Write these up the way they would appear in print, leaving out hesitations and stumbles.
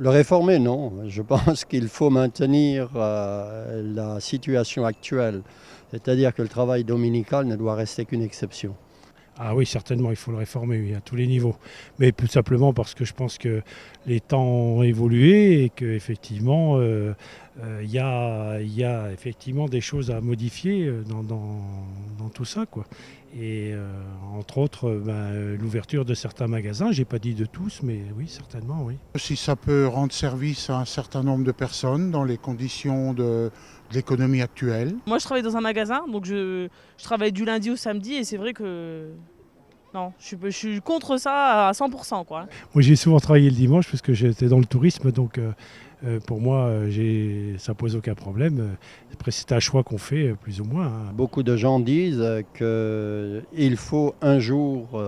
Le réformer, non. Je pense qu'il faut maintenir la situation actuelle. C'est-à-dire que le travail dominical ne doit rester qu'une exception. Ah oui, certainement, il faut le réformer, oui, à tous les niveaux. Mais tout simplement parce que je pense que les temps ont évolué et qu'effectivement, il y a effectivement des choses à modifier dans tout ça, quoi. Et entre autres, l'ouverture de certains magasins, j'ai pas dit de tous, mais oui, certainement, oui. Si ça peut rendre service à un certain nombre de personnes dans les conditions de l'économie actuelle. Moi, je travaille dans un magasin, donc je travaille du lundi au samedi et c'est vrai que non, je suis contre ça à 100%, quoi. Moi, j'ai souvent travaillé le dimanche parce que j'étais dans le tourisme, donc pour moi, ça pose aucun problème. Après, c'est un choix qu'on fait, plus ou moins, hein. Beaucoup de gens disent qu'il faut un jour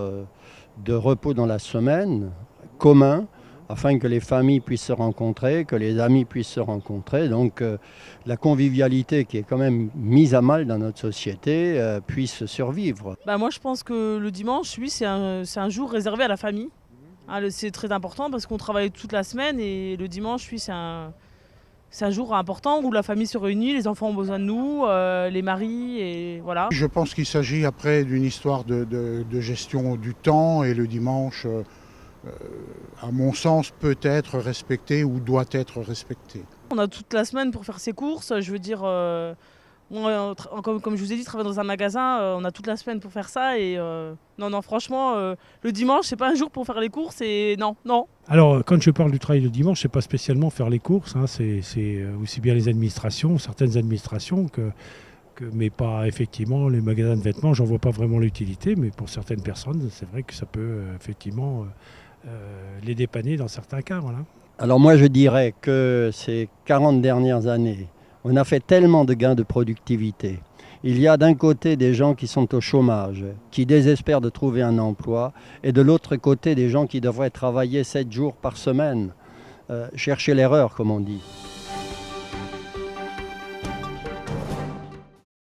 de repos dans la semaine, commun, afin que les familles puissent se rencontrer, que les amis puissent se rencontrer. Donc la convivialité qui est quand même mise à mal dans notre société puisse survivre. Moi, je pense que le dimanche, oui, c'est un jour réservé à la famille. C'est très important parce qu'on travaille toute la semaine et le dimanche, oui, c'est un jour important où la famille se réunit, les enfants ont besoin de nous, les maris, et voilà. Je pense qu'il s'agit après d'une histoire de gestion du temps et le dimanche, à mon sens, peut être respecté ou doit être respecté. On a toute la semaine pour faire ses courses, je veux dire, comme je vous ai dit, travailler dans un magasin, on a toute la semaine pour faire ça et non, franchement, le dimanche, c'est pas un jour pour faire les courses et non. Alors, quand je parle du travail le dimanche, c'est pas spécialement faire les courses, hein, c'est aussi bien les administrations, certaines administrations, mais pas effectivement les magasins de vêtements, j'en vois pas vraiment l'utilité, mais pour certaines personnes, c'est vrai que ça peut effectivement les dépanner dans certains cas, voilà. Alors moi je dirais que ces 40 dernières années, on a fait tellement de gains de productivité. Il y a d'un côté des gens qui sont au chômage, qui désespèrent de trouver un emploi, et de l'autre côté des gens qui devraient travailler 7 jours par semaine, chercher l'erreur comme on dit.